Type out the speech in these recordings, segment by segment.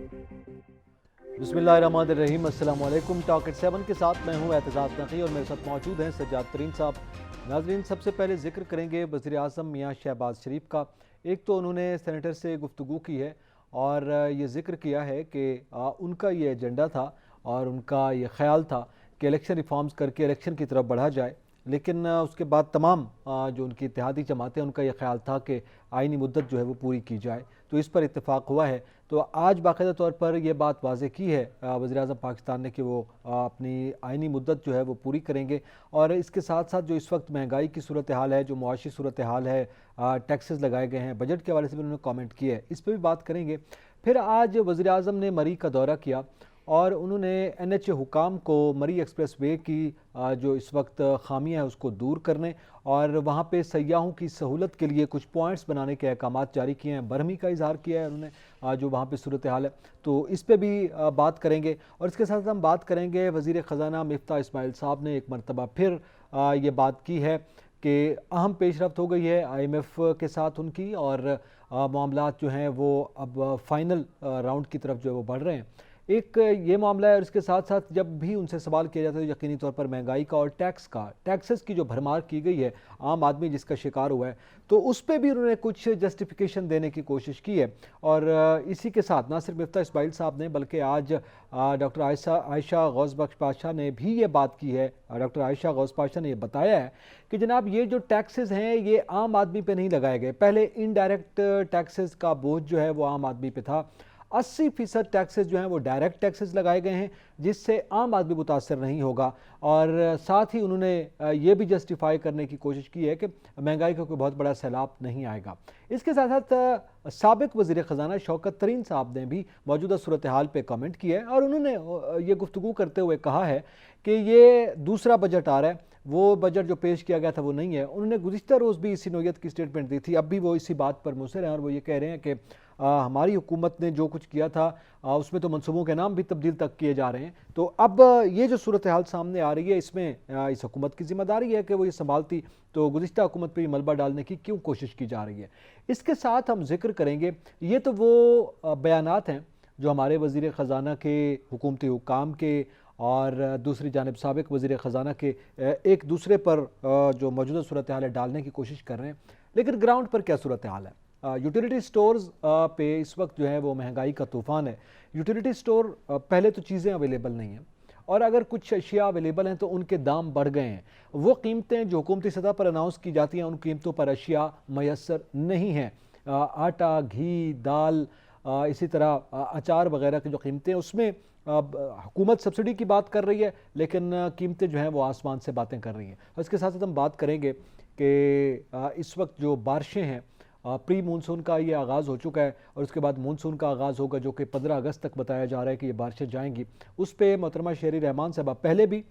बिस्मिल्लाहिर्रहमानिर्रहीम, अस्सलाम वालेकुम। टॉक एट 7 के साथ मैं हूँ एतजाज़ नक़ी और मेरे साथ मौजूद हैं सज्जाद तरीन साहब। नाज़रीन, सबसे पहले जिक्र करेंगे वज़ीर आज़म मियाँ शहबाज शरीफ का। एक तो उन्होंने सेनेटर से गुफ्तगू की है और ये जिक्र किया है कि उनका ये एजेंडा था और उनका ये ख्याल था कि इलेक्शन रिफॉर्म्स करके इलेक्शन की तरफ बढ़ा जाए, लेकिन उसके बाद तमाम जो उनकी इत्तेहादी जमातें, उनका यह ख्याल था कि आइनी मुद्दत जो है वो पूरी की जाए, तो इस पर इत्तेफाक हुआ है। तो आज बाकायदा तौर पर यह बात वाज़ेह की है वज़ीर-ए-आज़म पाकिस्तान ने कि वो अपनी आइनी मुद्दत जो है वो पूरी करेंगे। और इसके साथ साथ जो इस वक्त महंगाई की सूरत हाल है, जो मुआशी सूरत हाल है, टैक्सेस लगाए गए हैं, बजट के हवाले से भी उन्होंने कमेंट किया है, इस पर भी बात करेंगे। फिर आज वज़ीर-ए-आज़म ने मरी का दौरा किया और उन्होंने NH हुकाम को मरी एक्सप्रेस वे की जो इस वक्त खामियाँ हैं उसको दूर करने और वहाँ पे सयाहों की सहूलत के लिए कुछ पॉइंट्स बनाने के अहकामात जारी किए हैं। बरहमी का इजहार किया है उन्होंने, जो वहाँ पे सूरत हाल है, तो इस पे भी बात करेंगे। और इसके साथ हम बात करेंगे, वज़ीर ख़ज़ाना मिफ्ता इस्माइल साहब ने एक मरतबा फिर ये बात की है कि अहम पेशरफ्त हो गई है IMF के साथ उनकी और मामलात जो हैं वो अब फाइनल राउंड की तरफ जो है वो बढ़ रहे हैं। एक ये मामला है और इसके साथ साथ जब भी उनसे सवाल किया जाता है यकीनी तौर पर महंगाई का और टैक्सेस की जो भरमार की गई है, आम आदमी जिसका शिकार हुआ है, तो उस पर भी उन्होंने कुछ जस्टिफिकेशन देने की कोशिश की है। और इसी के साथ ना सिर्फ मिफ्ता इस्माइल साहब ने बल्कि आज डॉक्टर आयशा गौस बख्श पाशा ने भी ये बात की है। डॉक्टर आयशा गौस पाशा ने ये बताया है कि जनाब ये जो टैक्सेस हैं ये आम आदमी पे नहीं लगाए गए। पहले इनडायरेक्ट टैक्सेस का बोझ जो है वो आम आदमी पे था, 80% टैक्सेस जो हैं वो डायरेक्ट टैक्सेस लगाए गए हैं जिससे आम आदमी मुतासर नहीं होगा। और साथ ही उन्होंने ये भी जस्टिफाई करने की कोशिश की है कि महंगाई का कोई बहुत बड़ा सैलाब नहीं आएगा। इसके साथ साथ साबिक वज़ीर ख़ज़ाना शौकत तरीन साहब ने भी मौजूदा सूरत हाल पर कमेंट किया है और उन्होंने ये गुफ्तगू करते हुए कहा है कि ये दूसरा बजट आ रहा है, वो बजट जो पेश किया गया था वो नहीं है। उन्होंने गुज़िश्ता रोज़ भी इसी नोयत की स्टेटमेंट दी थी, अब भी वो इसी बात पर मुसर हैं और वो ये कह रहे हैं कि हमारी हुकूमत ने जो कुछ किया था उसमें तो मनसूबों के नाम भी तब्दील तक किए जा रहे हैं। तो अब ये जो सूरत हाल सामने आ रही है इसमें इस हुकूमत की जिम्मेदारी है कि वो ये संभालती, तो गुज़िश्ता हुकूमत पर मलबा डालने की क्यों कोशिश की जा रही है। इसके साथ हम जिक्र करेंगे, ये तो वो बयानात हैं जो हमारे वज़ीर ख़ज़ाना के, हुकूमती हुकाम के और दूसरी जानिब साबिक वज़ीर ख़ज़ाना के एक दूसरे पर जो मौजूदा सूरत हाल है डालने की कोशिश कर रहे हैं। लेकिन ग्राउंड पर क्या सूरत हाल है? यूटिलिटी स्टोर्स पे इस वक्त जो है वो महंगाई का तूफ़ान है। यूटिलिटी स्टोर पहले तो चीज़ें अवेलेबल नहीं हैं और अगर कुछ अशिया अवेलेबल हैं तो उनके दाम बढ़ गए हैं। वो कीमतें जो हुकूमती सतह पर अनाउंस की जाती हैं उन कीमतों पर अशिया मैसर नहीं हैं। आटा, घी, दाल, इसी तरह अचार वगैरह की जो कीमतें हैं उसमें हुकूमत सब्सिडी की बात कर रही है लेकिन कीमतें जो हैं वो आसमान से बातें कर रही हैं। और इसके साथ साथ हम बात करेंगे कि इस वक्त जो बारिशें हैं, प्री मानसून का ये आगाज़ हो चुका है और उसके बाद मानसून का आगाज़ होगा जो कि 15 अगस्त तक बताया जा रहा है कि ये बारिशें जाएंगी। उस पर मोहतरमा शेरी रहमान साहब पहले भी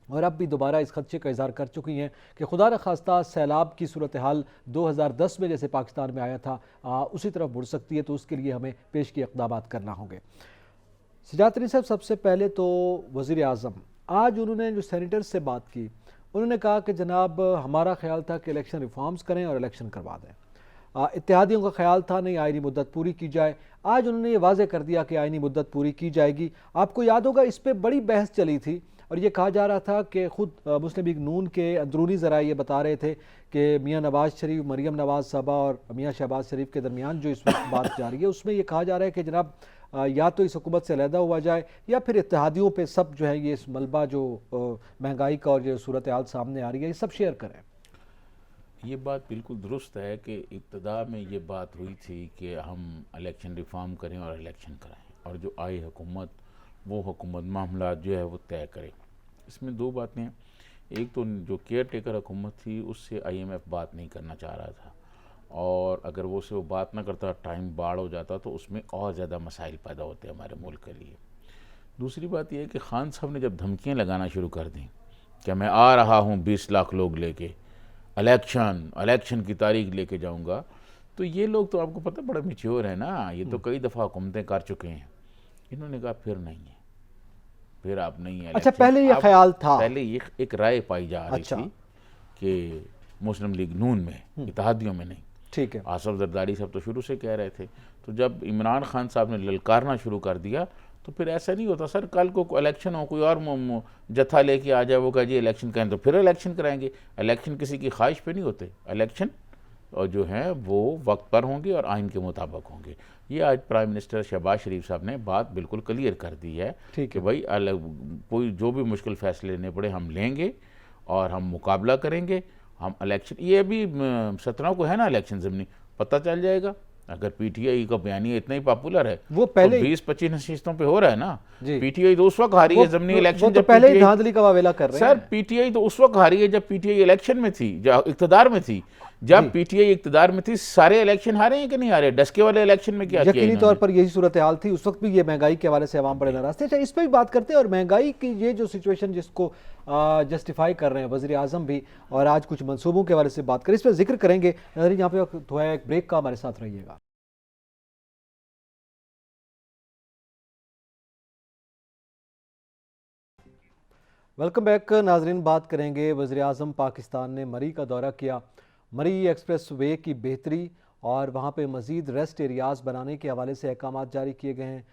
और अब भी दोबारा इस खदशे का इज़हार कर चुकी हैं कि खुदा न खास्ता सैलाब की सूरत हाल 2010 में जैसे पाकिस्तान में आया था उसी तरफ मुड़ सकती है, तो उसके लिए हमें पेश किए इक़दामात करना होंगे। सज्जाद तरीन साहब, सबसे पहले तो वज़ीर आज़म आज उन्होंने जो सेनेटर से बात की, उन्होंने कहा कि जनाब हमारा ख्याल था कि इलेक्शन रिफॉर्म्स करें और इलेक्शन करवा दें। इत्तेहादियों का ख्याल था नहीं आइनी मुद्दत पूरी की जाए। आज उन्होंने ये वाज़ेह कर दिया कि आइनी मुद्दत पूरी की जाएगी। आपको याद होगा इस पर बड़ी बहस चली थी और ये कहा जा रहा था कि ख़ुद मुस्लिम लीग नून के अंदरूनी ज़राए ये बता रहे थे कि मियाँ नवाज़ शरीफ, मरीम नवाज़ साहबा और मियाँ शहबाज शरीफ के दरमियान जो इस वक्त बात जा रही है उसमें यह कहा जा रहा है कि जनाब या तो इस हुकूमत से अलहदा हुआ जाए या फिर इत्तेहादियों पे सब जो है ये इस मलबा जो महंगाई का और जो सूरत हाल सामने आ रही है ये सब शेयर करें। ये बात बिल्कुल दुरुस्त है कि इब्तदा में ये बात हुई थी कि हम इलेक्शन रिफॉर्म करें और इलेक्शन कराएं और जो आई हुकूमत वो हुकूमत मामला जो है वो तय करे। इसमें दो बातें हैं, एक तो जो केयर टेकर हुकूमत थी उससे IMF बात नहीं करना चाह रहा था और अगर वो बात ना करता, टाइम बाढ़ हो जाता तो उसमें और ज़्यादा मसाइल पैदा होते हमारे मुल्क के लिए। दूसरी बात यह है कि खान साहब ने जब धमकियाँ लगाना शुरू कर दी कि मैं आ रहा हूँ 20 लाख लोग लेके, इलेक्शन की तारीख लेके जाऊंगा, तो ये लोग तो आपको पता बड़ा मैच्योर है ना, ये तो कई दफ़ा हुकूमतें कर चुके हैं। इन्होंने कहा फिर नहीं है, फिर आप नहीं है। अच्छा, पहले ये ख्याल था, पहले ये एक राय पाई जा रही थी कि मुस्लिम लीग नून में, इत्तेहादियों में नहीं, ठीक है। आसफ जरदारी साहब तो शुरू से कह रहे थे। तो जब इमरान खान साहब ने ललकारना शुरू कर दिया तो फिर ऐसा नहीं होता सर, कल को इलेक्शन हो, कोई और जत्था लेके आ जाए, वो कहे जी इलेक्शन करें, तो फिर इलेक्शन कराएंगे। इलेक्शन किसी की ख्वाहिश पे नहीं होते, इलेक्शन और जो हैं वो वक्त पर होंगे और आइन के मुताबिक होंगे। ये आज प्राइम मिनिस्टर शहबाज शरीफ साहब ने बात बिल्कुल क्लियर कर दी है कि भाई कोई जो भी मुश्किल फैसले लेने पड़े हम लेंगे और हम मुकाबला करेंगे। हम इलेक्शन, ये अभी 17 को है ना इलेक्शन ज़मीनी, पता चल जाएगा। अगर पीटीआई का बयानिया इतना ही पॉपुलर है वो पहले तो 20-25 नशीस्तों पे हो रहा है ना। पीटीआई तो उस वक्त हारी है ज़मीनी इलेक्शन जब पहले ही धांधली का वावेला कर रहे हैं सर। पीटीआई तो उस वक्त हारी है जब पीटीआई इलेक्शन में थी, जब इक्तदार में थी। जब पीटीआई इक्तदार में थी सारे इलेक्शन हारे हैं कि नहीं हारे? डस्के वाले इलेक्शन में क्या किया? यकीनी तौर पर यही सूरत हाल थी उस वक्त भी। ये महंगाई के हवाले से अवाम बड़े नाराज थे। अच्छा, इस पर भी बात करते हैं। और महंगाई की ये जो सिचुएशन जिसको जस्टिफाई कर रहे हैं वज़ीर आज़म भी, और आज कुछ मंसूबों के हवाले से बात करें, इस पर जिक्र करेंगे। यहाँ पे थोड़ा एक ब्रेक का, हमारे साथ रहिएगा। वेलकम बैक नाजरीन। बात करेंगे, वज़ीर आज़म पाकिस्तान ने मरी का दौरा किया। मरी एक्सप्रेस वे की बेहतरी और वहाँ पे मज़ीद रेस्ट एरियाज़ बनाने के हवाले से अहकाम जारी किए गए हैं।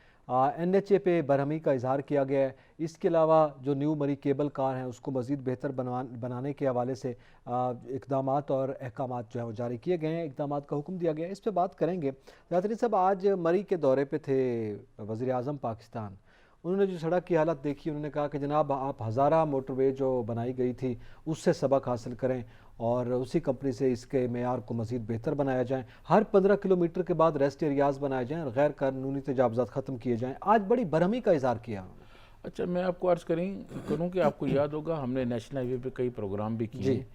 NHA पे बरहमी का इजहार किया गया है। इसके अलावा जो न्यू मरी केबल कार हैं उसको मज़ीद बेहतर बनाने के हवाले से इक़दाम और अहकाम जो है वो जारी किए गए हैं, इक़दाम का हुक्म दिया गया है। इस पर बात करेंगे। नाज़रीन साहब, आज मरी के दौरे पे थे वज़ीर आज़म पाकिस्तान। उन्होंने जो सड़क की हालत देखी, उन्होंने कहा कि जनाब आप हज़ारा मोटरवे जो बनाई गई थी उससे सबक हासिल करें और उसी कंपनी से इसके मेयार को मज़ीद बेहतर बनाया जाए। हर 15 किलोमीटर के बाद रेस्ट एरियाज़ बनाए जाएँ और गैर कानूनी तजावुज़ात ख़त्म किए जाएँ। आज बड़ी बरहमी का इज़हार किया उन्होंने। अच्छा, मैं आपको अर्ज़ करूँ कि आपको याद होगा हमने नेशनल हाईवे पे कई प्रोग्राम भी किए।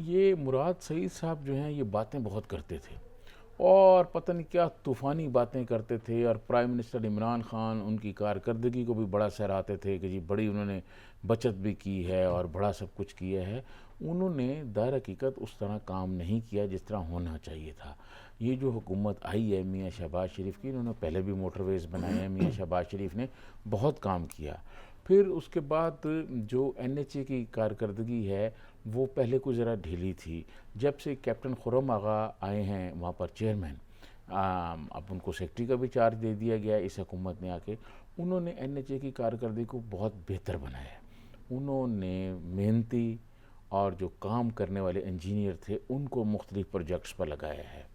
ये मुराद सईद साहब जो हैं ये बातें बहुत करते थे और पता नहीं क्या तूफ़ानी बातें करते थे, और प्राइम मिनिस्टर इमरान खान उनकी कारकर्दगी को भी बड़ा सराहते थे कि जी बड़ी उन्होंने बचत भी की है और बड़ा सब कुछ किया है। उन्होंने दर हकीकत उस तरह काम नहीं किया जिस तरह होना चाहिए था। ये जो हुकूमत आई है मियाँ शहबाज शरीफ की, इन्होंने पहले भी मोटरवेज़ बनाए हैं, मियाँ शहबाज शरीफ ने बहुत काम किया। फिर उसके बाद जो NHA की कारकर्दगी है वो पहले को ज़रा ढीली थी। जब से कैप्टन खुर्रम आगा आए हैं वहाँ पर चेयरमैन, अब उनको सेक्रेटरी का भी चार्ज दे दिया गया इस हुकूमत ने आके। उन्होंने NHA की कारकर्दगी को बहुत बेहतर बनाया। उन्होंने मेहनती और जो काम करने वाले इंजीनियर थे उनको मुख्तलिफ प्रोजेक्ट्स पर लगाया है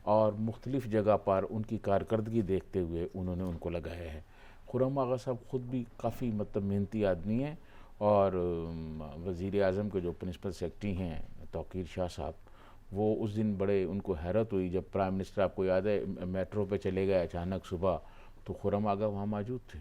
और मुख्तलिफ जगह पर उनकी कारकर्दगी देखते हुए उन्होंने उनको लगाया है। खुर्रम आगा साहब ख़ुद भी काफ़ी मतलब मेहनती आदमी हैं और वज़ीर आज़म के जो प्रिंसिपल सेक्रेटरी हैं तौकीर शाह साहब, वो उस दिन बड़े उनको हैरत हुई जब प्राइम मिनिस्टर, आपको याद है, मेट्रो पे चले गए अचानक सुबह, तो खुर्रम आगा वहाँ मौजूद थे।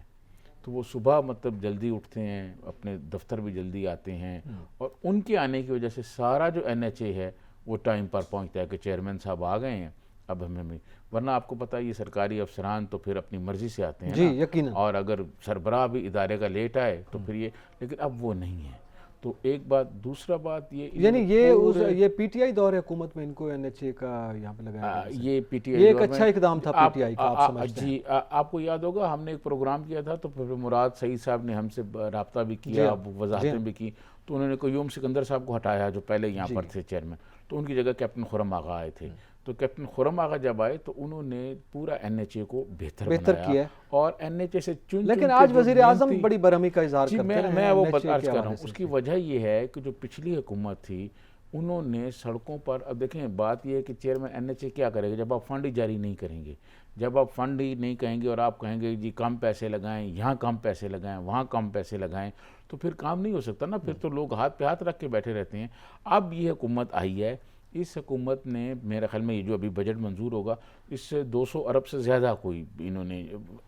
तो वो सुबह मतलब जल्दी उठते हैं, अपने दफ्तर भी जल्दी आते हैं और उनके आने की वजह से सारा जो NHA है वो टाइम पर पहुँचता है कि चेयरमैन साहब आ गए हैं अब हमें। वरना आपको पता है ये सरकारी अफसरान तो फिर अपनी मर्ज़ी से आते हैं जी, ना, यकीनन। और अगर सरबराह भी इदारे का लेट आए तो फिर ये, लेकिन अब वो नहीं है। तो एक बात, दूसरा बात ये, यानी ये PTI दौर हुकूमत में इनको NHA का यहाँ पे लगाया गया। ये PTI ये एक अच्छा इकदाम था PTI का, आप समझते हैं? जी, आपको याद होगा हमने एक प्रोग्राम किया था तो फिर मुराद सईद साहब ने हमसे रब्ता भी किया, वजाहतें भी की। तो उन्होंने क़य्यूम सिकंदर साहब को हटाया जो पहले यहाँ पर थे चेयरमैन, तो उनकी जगह कैप्टन खुर्रम आगा आए थे। तो कैप्टन खुर्रम आगा जब आए तो उन्होंने पूरा NHA को बेहतर किया और NHA से लेकिन आज वज़ीर आज़म बड़ी बरहमी का इज़हार करते हैं। मैं वो अर्ज कर रहा हूँ, उसकी वजह ये है कि जो पिछली हुकूमत थी उन्होंने सड़कों पर, अब देखें बात यह है कि चेयरमैन NHA क्या करेगा जब आप फंड ही जारी नहीं करेंगे, जब आप फंड ही नहीं कहेंगे और आप कहेंगे जी कम पैसे लगाएं, यहाँ कम पैसे लगाएं, वहाँ कम पैसे लगाएं, तो फिर काम नहीं हो सकता ना। फिर तो लोग हाथ पे हाथ रख के बैठे रहते हैं। अब ये हुकूमत आई है, इस हुकूमत ने मेरे ख्याल में ये जो अभी बजट मंजूर होगा इससे 200 अरब से ज़्यादा कोई इन्होंने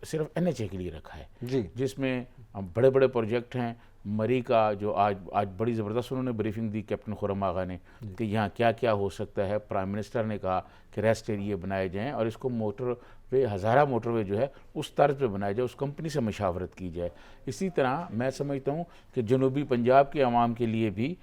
सिर्फ NHA के लिए रखा है जी, जिसमें बड़े बड़े प्रोजेक्ट हैं। मरी का जो आज बड़ी ज़बरदस्त उन्होंने ब्रीफिंग दी कैप्टन खुर्रम आगा ने कि यहाँ क्या क्या हो सकता है। प्राइम मिनिस्टर ने कहा कि रेस्ट एरिया बनाए जाएँ और इसको मोटरवे, हज़ारा मोटरवे जो है उस तर्ज पे बनाया जाए, उस कंपनी से मशावरत की जाए। इसी तरह मैं समझता हूँ कि जनूबी पंजाब के अवाम के लिए भी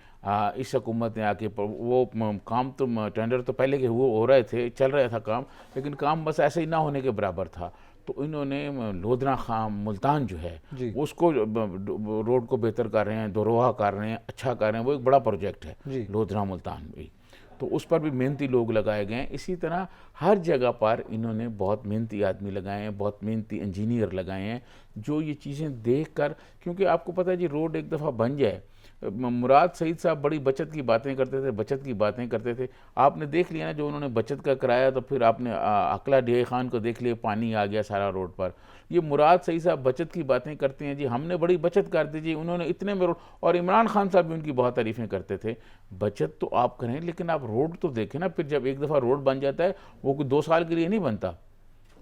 इस हुकूमत ने आके वो काम तो टेंडर तो पहले के हो रहे थे, चल रहा था काम, लेकिन काम बस ऐसे ही ना होने के बराबर था। तो इन्होंने लोधना खाम मुल्तान जो है उसको रोड को बेहतर कर रहे हैं, दोरोहा कर रहे हैं, अच्छा कर रहे हैं। वो एक बड़ा प्रोजेक्ट है लोधना मुल्तान भी। तो उस पर भी मेहनती लोग लगाए गए हैं। इसी तरह हर जगह पर इन्होंने बहुत मेहनती आदमी लगाए हैं, बहुत मेहनती इंजीनियर लगाए हैं, जो ये चीज़ें देख कर, क्योंकि आपको पता है जी रोड एक दफ़ा बन जाए, मुराद सईद साहब बड़ी बचत की बातें करते थे, बचत की बातें करते थे। आपने देख लिया ना जो उन्होंने बचत का कराया, तो फिर आपने अकला डे खान को देख लिया, पानी आ गया सारा रोड पर। ये मुराद सईद साहब बचत की बातें करते हैं जी, हमने बड़ी बचत कर दी जी, उन्होंने इतने में रोड, और इमरान खान साहब भी उनकी बहुत तारीफ़ें करते थे। बचत तो आप करें, लेकिन आप रोड तो देखें ना, फिर जब एक दफ़ा रोड बन जाता है वो कोई 2 साल के लिए नहीं बनता,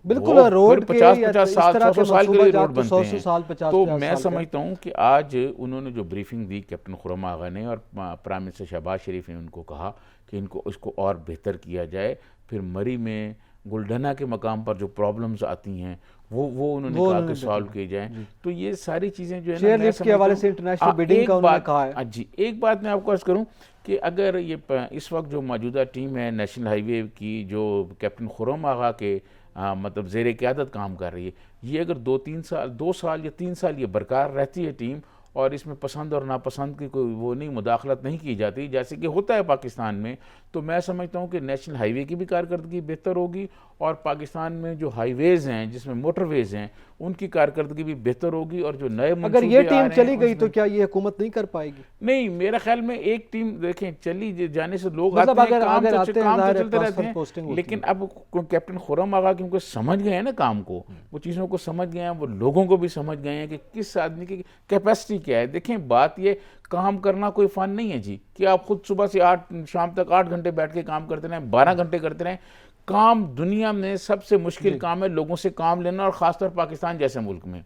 बिल्कुल। वो रोड फिर के 50-50 इस साल, तरह के 100-100 साल के मंसूबा लिए जात रोड तो बनते 100 हैं। साल 50 तो 50 मैं साल का। समझता हूँ कि आज उन्होंने जो ब्रीफिंग दी कैप्टन खुर्रम आगा ने, और प्राइम मिनिस्टर शहबाज शरीफ ने उनको कहा कि इनको इसको और बेहतर किया जाए। फिर मरी में गुलडना के मकाम पर जो प्रॉब्लम्स आती हैं वो उन्होंने कहा कि सॉल्व की जाए। तो ये सारी चीज़ें जो है ना, शेयर मैं लिफ्ट के समझता हवाले हूँ। से इंटरनेशनल बिडिंग का एक उन्होंने बात कहा है। जी, एक बात मैं आपको अर्ज़ करूँ कि अगर ये इस वक्त जो मौजूदा टीम है नेशनल हाईवे की, जो कैप्टन खुर्रम आगा के मतलब ज़ेर क़यादत काम कर रही है, ये अगर 2 साल या 3 साल ये बरकरार रहती है टीम, और इसमें पसंद और नापसंद की कोई वो नहीं, मुदाखलत नहीं की जाती जैसे कि होता है पाकिस्तान में, तो मैं समझता हूँ कि नेशनल हाईवे की भी कारकर्दगी बेहतर होगी, और पाकिस्तान में जो हाईवेज़ हैं जिसमें मोटरवेज़ हैं उनकी कारकर्दगी भी बेहतर होगी। और जो नए अगर ये मनसूबे आ टीम रहे हैं चली गई तो उसमें, क्या ये हुकूमत नहीं कर पाएगी? नहीं, मेरा ख्याल में एक टीम देखें चली जाने से लोग मतलब आते हैं, अगर काम अगर तो आते हैं, काम तो ज़ाहिर है चलते रहते ट्रांसफर पोस्टिंग हैं, होती लेकिन है। अब कैप्टन खुर्रम आगा क्योंकि समझ गए हैं ना काम को, वो चीज़ों को समझ गए हैं, वो लोगों को भी समझ गए हैं कि किस आदमी की कैपेसिटी क्या है। देखें बात ये, काम करना कोई फ़न नहीं है जी कि आप खुद सुबह से 8 शाम तक 8 घंटे बैठ के काम करते रहें, 12 घंटे करते रहें। काम दुनिया में सबसे मुश्किल जी। काम है लोगों से काम लेना, और ख़ासतौर पाकिस्तान जैसे मुल्क में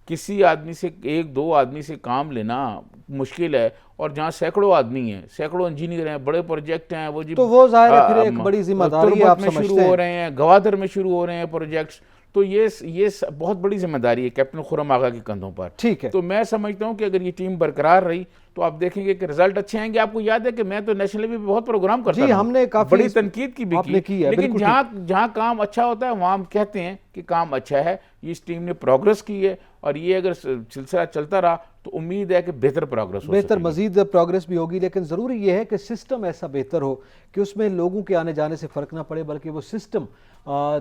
किसी आदमी से, 1-2 आदमी से काम लेना मुश्किल है, और जहाँ सैकड़ों आदमी हैं, सैकड़ों इंजीनियर हैं, बड़े प्रोजेक्ट हैं, वो जी तो वो ज़ाहिर है फिर एक बड़ी जिम्मेदारी है, तुर्बत आप में शुरू समझते हो हैं। रहे हैं, गवादर में शुरू हो रहे हैं प्रोजेक्ट्स। तो ये बहुत बड़ी जिम्मेदारी है कैप्टन खुर्रम आगा के कंधों पर। ठीक है। तो मैं समझता हूँ कि अगर ये टीम बरकरार रही तो आप देखेंगे कि रिजल्ट अच्छे आएंगे। आपको याद है कि मैं तो नेशनल लेवल पे बहुत प्रोग्राम करता जी, रहा हूं, हमने काफ़ी बड़ी तनकीद की भी आपने की है, लेकिन बिल्कुल जहाँ जहाँ काम अच्छा होता है वहाँ हम कहते हैं कि काम अच्छा है, इस टीम ने प्रोग्रेस की है, और ये अगर सिलसिला चलता रहा तो उम्मीद है कि बेहतर प्रोग्रेस हो बेहतर सकेगी। मजीद प्रोग्रेस भी होगी, लेकिन ज़रूरी यह है कि सिस्टम ऐसा बेहतर हो कि उसमें लोगों के आने जाने से फ़र्क ना पड़े, बल्कि वो सिस्टम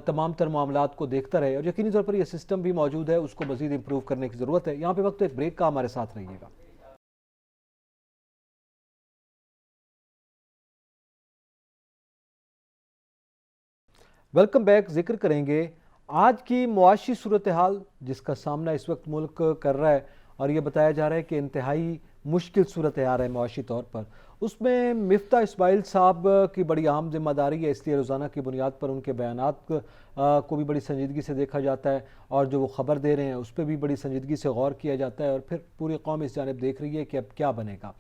तमाम तर मामलात को देखता रहे। और यकीनी तौर पर यह सिस्टम भी मौजूद है, उसको मजीद इम्प्रूव करने की ज़रूरत है। यहाँ पे वक्त एक ब्रेक का, हमारे साथ रहिएगा। Welcome back. जिक्र करेंगे आज की मुआशी सूरत हाल जिसका सामना इस वक्त मुल्क कर रहा है, और ये बताया जा रहा है कि इंतहाई मुश्किल सूरत हाल है मुआशी तौर पर। उसमें मिफ्ता इस्माइल साहब की बड़ी अहम जिम्मेदारी है, इसलिए रोज़ाना की बुनियाद पर उनके बयानात को भी बड़ी संजीदगी से देखा जाता है, और जो वो ख़बर दे रहे हैं उस पर भी बड़ी संजीदगी से गौर किया जाता है, और फिर पूरी कौम इस जानिब देख रही है कि अब क्या बनेगा।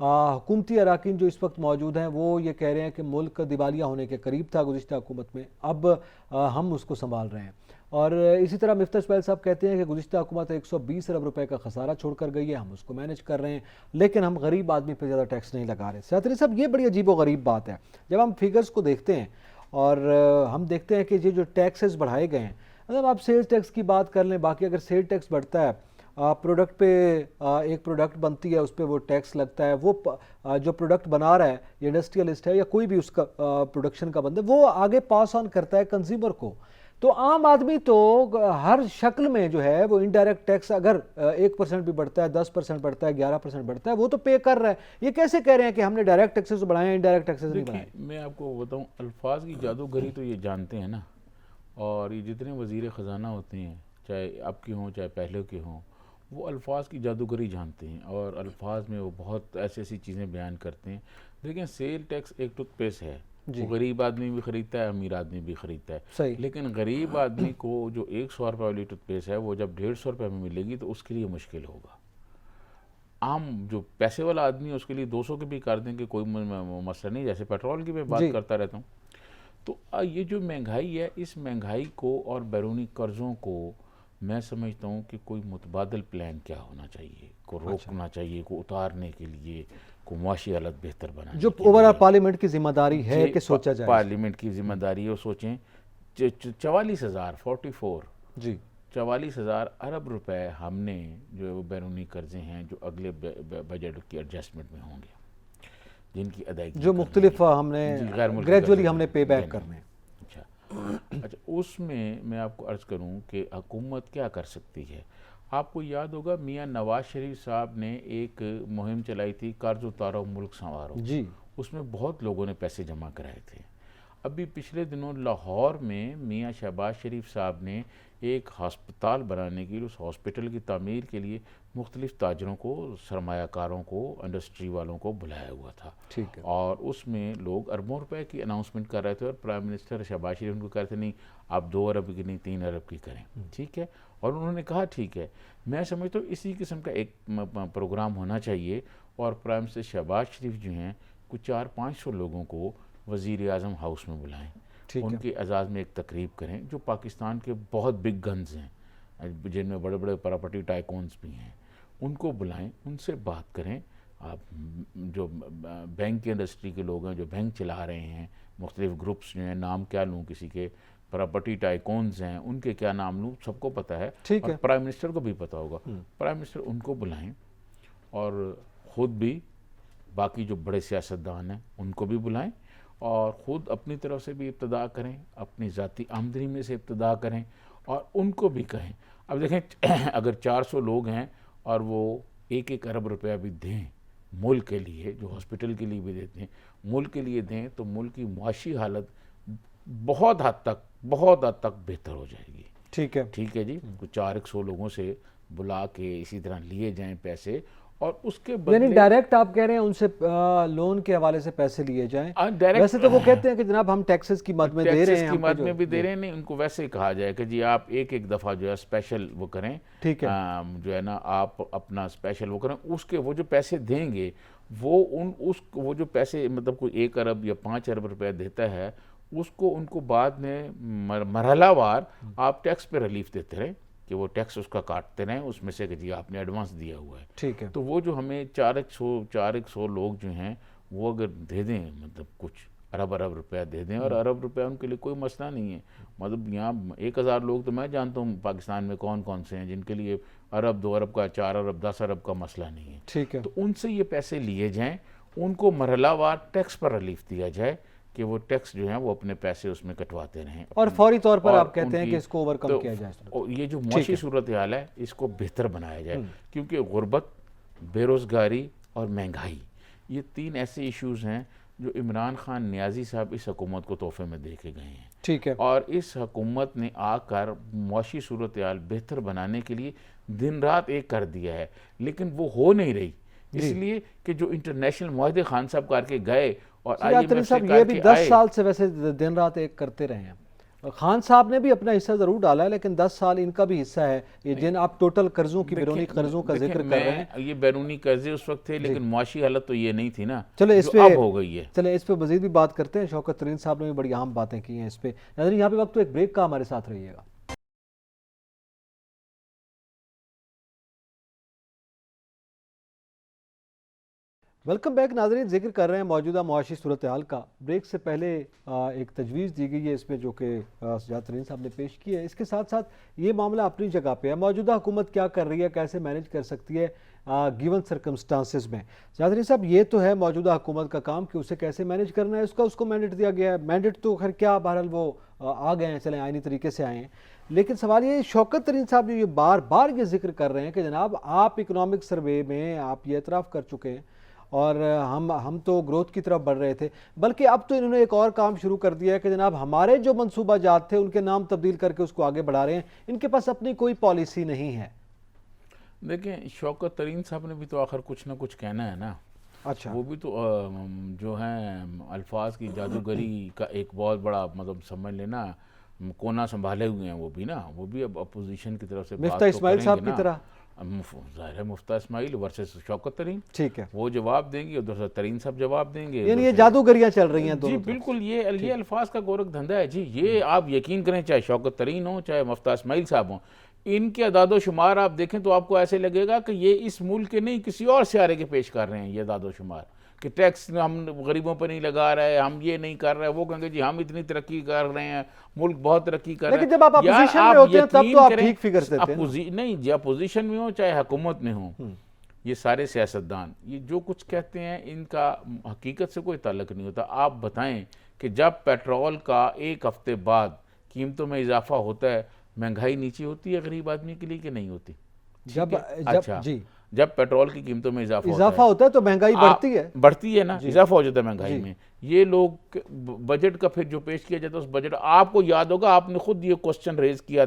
हुकूमती अराकीन जो इस वक्त मौजूद हैं वो ये कह रहे हैं कि मुल्क दिवालिया होने के करीब था गुज़िश्ता हुकूमत में, अब हम उसको संभाल रहे हैं। और इसी तरह मिफ्ता इस्माइल साहब कहते हैं कि गुज़िश्ता हुकूमत 120 अरब रुपए का खसारा छोड़ कर गई है, हम उसको मैनेज कर रहे हैं, लेकिन हम गरीब आदमी पर ज़्यादा टैक्स नहीं लगा रहे। सियासतदान साहब, ये बड़ी अजीब व गरीब बात है। जब हम फिगर्स को देखते हैं और हम देखते हैं कि ये जो टैक्सेस बढ़ाए गए हैं, मतलब आप सेल्स टैक्स की बात कर लें, बाकी अगर सेल टैक्स बढ़ता है, प्रोडक्ट पे एक प्रोडक्ट बनती है उस पर वो टैक्स लगता है, वो जो प्रोडक्ट बना रहा है, इंडस्ट्रियलिस्ट है या कोई भी उसका प्रोडक्शन का बंदा, वो आगे पास ऑन करता है कंज्यूमर को। तो आम आदमी तो हर शक्ल में जो है वो इनडायरेक्ट टैक्स अगर 1% भी बढ़ता है, 10% बढ़ता है, 11% बढ़ता है, वो तो पे कर रहा है। ये कैसे कह रहे हैं कि हमने डायरेक्ट टैक्सेस बढ़ाए, इनडायरेक्ट टैक्सेस नहीं बढ़ाए? मैं आपको बताऊं, अल्फाज की जादूगरी तो ये जानते हैं ना, और ये जितने वज़ीर ख़जाना होते हैं, चाहे अब के हों चाहे पहले के हों, वो अल्फाज की जादूगरी जानते हैं, और अल्फाज में वो बहुत ऐसी ऐसी चीज़ें बयान करते हैं। लेकिन सेल टैक्स एक टूथपेस्ट है, वो गरीब आदमी भी ख़रीदता है, अमीर आदमी भी ख़रीदता है। सही। लेकिन गरीब आदमी को जो 100 रुपये वाली टूथपेस्ट है वो जब 150 रुपये में मिलेगी तो उसके लिए मुश्किल होगा। आम जो पैसे वाला आदमी है उसके लिए 200 के भी कर दें कि कोई मसला नहीं, जैसे पेट्रोल की मैं बात करता रहता हूँ। तो ये जो महंगाई है, इस महंगाई को और बैरूनी कर्ज़ों को मैं समझता हूँ कि कोई मुतबादल प्लान क्या होना चाहिए, को रोकना चाहिए, को उतारने के लिए, को मुआशी हालत बेहतर बनाने जो के लिए। ओवरऑल पार्लियामेंट की जिम्मेदारी है कि सोचा जाए। पार्लियामेंट की जिम्मेदारी है, वो सोचें। 44,044 जी 44,000 अरब रुपए हमने जो बैरूनी कर्जे हैं जो अगले बजट की एडजस्टमेंट में होंगे, जिनकी अदायगी जो मुख्तलिफ हमने ग्रेजुअली हमने पे बैक करने हैं। अच्छा, उसमें मैं आपको अर्ज़ करूं कि हुकूमत क्या कर सकती है। आपको याद होगा मियां नवाज शरीफ साहब ने एक मुहिम चलाई थी, कर्ज उतारो मुल्क संवारो जी। उसमें बहुत लोगों ने पैसे जमा कराए थे। अभी पिछले दिनों लाहौर में मियां शहबाज शरीफ साहब ने एक हस्पताल बनाने के लिए, उस हॉस्पिटल की तामीर के लिए मुख्तलिफ ताजरों को, सरमायाकारों को, इंडस्ट्री वालों को बुलाया हुआ था। ठीक है। और उसमें लोग अरबों रुपए की अनाउंसमेंट कर रहे थे और प्राइम मिनिस्टर शहबाज शरीफ उनको कह रहे थे नहीं आप 2 अरब की नहीं 3 अरब की करें। ठीक है, और उन्होंने कहा ठीक है। मैं समझता हूँ इसी किस्म का एक प्रोग्राम होना चाहिए और प्राइम मिनिस्टर शहबाज शरीफ जो हैं कुछ 400-500 लोगों को वज़ीर आज़म हाउस में बुलाएं, उनके एजाज़ में एक तकरीब करें, जो पाकिस्तान के बहुत बिग गन्स हैं जिनमें बड़े बड़े प्रॉपर्टी टाइकून्स भी हैं, उनको बुलाएं, उनसे बात करें। आप जो बैंक की इंडस्ट्री के लोग हैं, जो बैंक चला रहे हैं, मुख्तलिफ ग्रुप्स जो हैं, नाम क्या लूँ किसी के, प्रॉपर्टी टाइकून्स हैं, उनके क्या नाम लूँ, सबको पता है और प्राइम मिनिस्टर को भी पता होगा। प्राइम मिनिस्टर उनको बुलाएं और ख़ुद भी, बाकी जो बड़े सियासतदान हैं उनको भी बुलाएं और ख़ुद अपनी तरफ से भी इब्तदा करें, अपनी ज़ाती आमदनी में से इब्तदा करें और उनको भी कहें। अब देखें अगर 400 लोग हैं और वो 1-1 अरब रुपया भी दें मुल्क के लिए, जो हॉस्पिटल के लिए भी देते हैं, मुल्क के लिए दें, तो मुल्क की मुआशी हालत बहुत हद तक बेहतर हो जाएगी। ठीक है, ठीक है जी। कुछ 400 लोगों से बुला के इसी तरह लिए जाएं पैसे और उसके यानी डायरेक्ट आप कह रहे हैं उनसे लोन के हवाले से पैसे लिए जाएं। वैसे तो वो कहते हैं कि जनाब हम टैक्सेस की मद में दे रहे हैं, की मद में भी दे रहे हैं। नहीं, उनको वैसे ही कहा जाए कि जी आप एक दफ़ा जो है स्पेशल वो करें। ठीक है, जो है ना आप अपना स्पेशल वो करें, उसके वो जो पैसे देंगे वो जो पैसे मतलब कोई 1 अरब या 5 अरब रुपया देता है, उसको उनको बाद में मरहलावार आप टैक्स पे रिलीफ देते रहें कि वो टैक्स उसका काटते रहें उसमें से कि जी आपने एडवांस दिया हुआ है। ठीक है। तो वो जो हमें 400 लोग जो हैं वो अगर दे दें, मतलब कुछ अरब रुपया दे दें, और अरब रुपया उनके लिए कोई मसला नहीं है। मतलब यहाँ 1000 लोग तो मैं जानता हूँ पाकिस्तान में कौन कौन से हैं जिनके लिए अरब 2 अरब का 4 अरब 10 अरब का मसला नहीं है। ठीक है। तो उनसे ये पैसे लिए जाएँ, उनको मरहलावार टैक्स पर रिलीफ दिया जाए कि वो टैक्स जो है वो अपने पैसे उसमें कटवाते रहें और फौरी तौर पर आप कहते हैं कि इसको ओवरकम किया जाए। ये जो मुआशी सूरत हाल है इसको बेहतर बनाया जाए, क्योंकि गुर्बत, बेरोज़गारी और महंगाई ये 3 ऐसे इश्यूज़ हैं जो इमरान खान नियाज़ी साहब इस हुकूमत को तोहफे में दे के गए हैं। ठीक है। और इस हुकूमत ने आकर मुआशी सूरत हाल बेहतर बनाने के लिए दिन रात एक कर दिया है, लेकिन वो हो नहीं रही, इसलिए कि जो इंटरनेशनल मुआहदे खान साहब करके गए और साहब ये भी 10 साल से वैसे दिन रात एक करते रहे हैं। खान साहब ने भी अपना हिस्सा जरूर डाला है, लेकिन 10 साल इनका भी हिस्सा है। ये जिन आप टोटल कर्जों की, बैरूनी कर्जों का जिक्र कर रहे हैं, ये बैरूनी कर्जे उस वक्त थे, लेकिन मुआशी हालत तो ये नहीं थी ना। चलो इस पे अब हो गई है। चले इस पे मजीद भी बात करते हैं। शौकत तरीन साहब ने भी बड़ी अहम बातें की हैं इस पे। नाज़रीन यहाँ पे वक्त तो एक ब्रेक का, हमारे साथ रहिएगा। वेलकम बैक नाज़रीन। जिक्र कर रहे हैं मौजूदा मुआशी सूरत हाल का। ब्रेक से पहले एक तजवीज़ दी गई है इसमें जो कि सज्जाद तरीन साहब ने पेश की है। इसके साथ साथ ये मामला अपनी जगह पे है, मौजूदा हुकूमत क्या कर रही है, कैसे मैनेज कर सकती है गिवन सर्कमस्टांसिस में। सज्जाद तरीन साहब, ये तो है मौजूदा हुकूमत का काम कि उसे कैसे मैनेज करना है, उसको मैंडेट दिया गया है। मैंडेट तो खैर क्या, बहरहाल वो आ गए हैं, चले आईनी तरीके से आए हैं। लेकिन सवाल ये, शौकत तरीन साहब जो ये बार बार ये जिक्र कर रहे हैं कि जनाब आप इकनॉमिक सर्वे में आप ये एतराफ़ कर चुके हैं और हम तो ग्रोथ की तरफ बढ़ रहे थे, बल्कि अब तो इन्होंने एक और काम शुरू कर दिया है कि जनाब हमारे जो मंसूबा जात थे उनके नाम तब्दील करके उसको आगे बढ़ा रहे हैं। इनके पास अपनी कोई पॉलिसी नहीं है। देखें, शौकत तरीन साहब ने भी तो आखिर कुछ ना कुछ कहना है ना। अच्छा, वो भी तो जो है अल्फाज की जादूगरी का एक बहुत बड़ा मतलब समझ लेना कोना संभाले हुए हैं वो भी ना। वो भी अब अपोजिशन की तरफ से मिफ्ता इस्माइल साहब की तरह, ज़ाहिर है मुफ्ता इस्माइल वर्सेस शौकत तरीन, ठीक है, वो जवाब देंगे, उधर से तरीन साहब जवाब देंगे। यानी ये जादूगरियां चल रही हैं जी बिल्कुल, ये अल्फाज का गोरख धंधा है जी। ये आप यकीन करें, चाहे शौकत तरीन हो चाहे मुफ्ता इस्माइल साहब हों, इनके अदादो शुमार आप देखें तो आपको ऐसे लगेगा कि ये इस मुल्क के नहीं किसी और सियारे के पेश कर रहे हैं ये अदादो शुमार, कि टैक्स हम गरीबों पर नहीं लगा रहे, हम ये नहीं कर रहे। वो कहेंगे जी हम इतनी तरक्की कर रहे हैं, मुल्क बहुत तरक्की कर रहे हैं। लेकिन जब आप अपोजिशन में होते हैं तब तो आप ठीक फिगर देते हैं। नहीं जी, अपोजिशन में हो चाहे हुकूमत में हो, ये सारे सियासतदान ये जो कुछ कहते हैं इनका हकीकत से कोई ताल्लुक नहीं होता। आप बताएं कि जब पेट्रोल का एक हफ्ते बाद कीमतों में इजाफा होता है, महंगाई नीचे होती है गरीब आदमी के लिए कि नहीं होती? जब अच्छा, जी जब पेट्रोल की कीमतों में इजाफा होता है तो महंगाई बढ़ती है ना, इजाफा हो जाता है महंगाई में। ये लोग बजट का फिर जो पेश किया जाता है उस बजट, आपको याद होगा आपने खुद ये क्वेश्चन रेज किया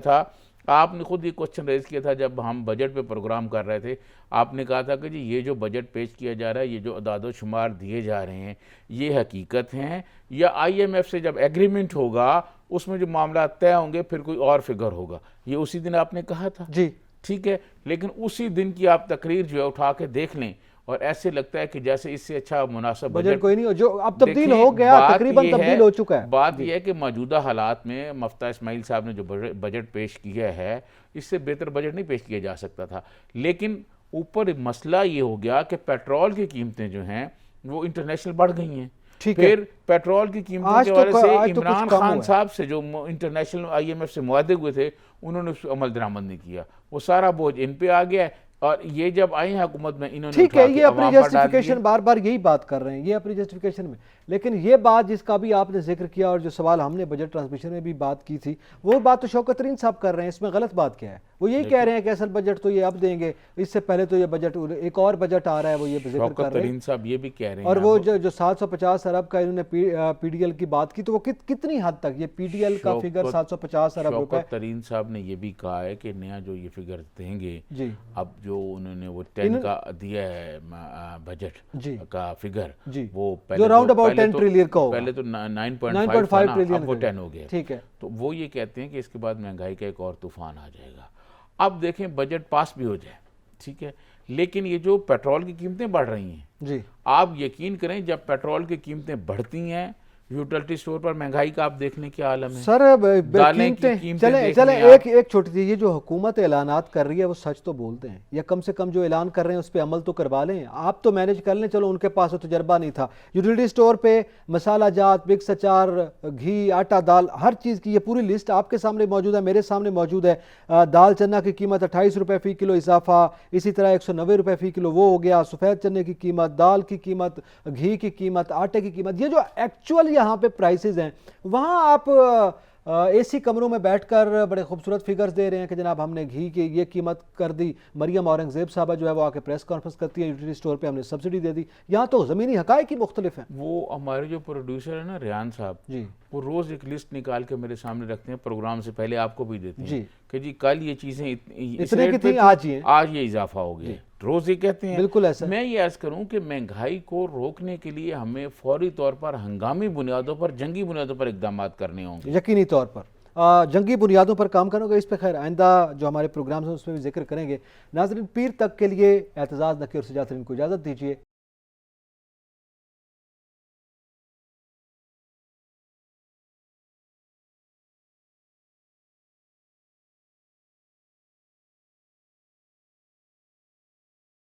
था जब हम बजट पे प्रोग्राम कर रहे थे। आपने कहा था कि जी ये जो बजट पेश किया जा रहा है, ये जो अदाद शुमार दिए जा रहे हैं, ये हकीकत हैं या IMF से जब एग्रीमेंट होगा उसमें जो मामला तय होंगे फिर कोई और फिगर होगा। ये उसी दिन आपने कहा था जी, ठीक है। लेकिन उसी दिन की आप तकरीर जो है उठा के देख लें और ऐसे लगता है कि जैसे इससे अच्छा मुनासिब बजट कोई नहीं हो, जो अब तब्दील हो गया, तकरीबन तब्दील हो चुका है। बात यह है कि मौजूदा हालात में मफ्ता इस्माइल साहब ने जो बजट पेश किया है, इससे बेहतर बजट नहीं पेश किया जा सकता था। लेकिन ऊपर मसला ये हो गया कि पेट्रोल की कीमतें जो हैं वो इंटरनेशनल बढ़ गई हैं। फिर पेट्रोल की कीमतों के हवाले से इमरान खान साहब से जो इंटरनेशनल IMF से मुआहदे हुए थे उन्होंने उस अमल दरामद नहीं किया, वो सारा बोझ इन पे आ गया है। और ये जब आए हैं हुकूमत में इन्होंने ठीक है, ये अपनी जस्टिफिकेशन बार बार यही बात कर रहे हैं, ये अपनी जस्टिफिकेशन में। लेकिन ये बात जिसका भी आपने जिक्र किया और जो सवाल हमने बजट ट्रांसमिशन में भी बात की थी, वो बात तो शौकत तरीन साहब कर रहे हैं। इसमें गलत बात क्या है? वो यही कह रहे हैं कि असल बजट तो ये अब देंगे, इससे पहले तो ये बजट, एक और बजट आ रहा है वो ये जिक्र कर रहे हैं। साहब ये भी कह रहे हैं। और वो जो 750 अरब का इन्होंने PDL की बात की, तो वो कितनी हद तक ये PDL का फिगर 750 अरब रुपए? तरीन साहब ने ये भी कहा है कि नया जो ये फिगर देंगे जी, अब जो उन्होंने वो 10 का दिया है बजट का फिगर, वो पहले राउंड अबाउट 10 ट्रिलियन का होगा, पहले तो 9.5 ट्रिलियन, अब वो 10 हो गया। ठीक है, तो वो ये कहते हैं कि इसके बाद महंगाई का एक और तूफान आ जाएगा। अब देखें बजट पास भी हो जाए, ठीक है, लेकिन ये जो पेट्रोल की कीमतें बढ़ रही हैं जी, आप यकीन करें जब पेट्रोल की कीमतें बढ़ती हैं, यूटिलिटी स्टोर पर महंगाई का आप देख लें क्या आलम है सर। चले एक छोटी सी, ये जो हुकूमत ऐलानात कर रही है वो सच तो बोलते हैं, या कम से कम जो ऐलान कर रहे हैं उस पर अमल तो करवा लें। आप तो मैनेज कर लें, चलो उनके पास तो तजर्बा नहीं था। यूटिलिटी स्टोर पे मसाला जात, मिक्स अचार, घी, आटा, दाल, हर चीज़ की ये पूरी लिस्ट आपके सामने मौजूद है, मेरे सामने मौजूद है। दाल चना की कीमत 28 रुपये फ़ी किलो इजाफा, इसी तरह 190 रुपये फ़ी किलो वो हो गया। सफ़ेद चने की कीमत, दाल की कीमत, घी की कीमत, आटे की कीमत, ये जो एक्चुअल यहाँ पे प्राइसेस हैं, वहाँ आप AC कमरों में बैठकर बड़े खूबसूरत फिगर्स दे रहे हैं कि जनाब हमने घी की ये कीमत कर दी। मरियम औरंगजेब साहबा जो है वो आके प्रेस कॉन्फ्रेंस करती है, यूटिलिटी स्टोर पे हमने सब्सिडी दे दी। यहाँ तो ज़मीनी हकायक ही मुख्तलिफ हैं। वो हमारे जो प्रोड्यूसर है ना रियान साहब जी, वो रोज़ एक लिस्ट निकाल के मेरे सामने रखते हैं, प्रोग्राम से पहले आपको भी देते हैं कि जी कल ये चीज़ें इतने की थी, आज ये इजाफा हो गया, रोज़ ये कहते हैं। बिल्कुल ऐसा। मैं ये अर्ज़ करूं कि महंगाई को रोकने के लिए हमें फौरी तौर पर हंगामी बुनियादों पर, जंगी बुनियादों पर इक़दाम करने होंगे, यकीनी तौर पर जंगी बुनियादों पर काम करोगे। इस पर खैर आइंदा जो हमारे प्रोग्राम्स हैं उसमें भी जिक्र करेंगे। नाज़रीन, पीर तक के लिए एतजाज़ नकी और सजाद तरीन को इजाज़त दीजिए।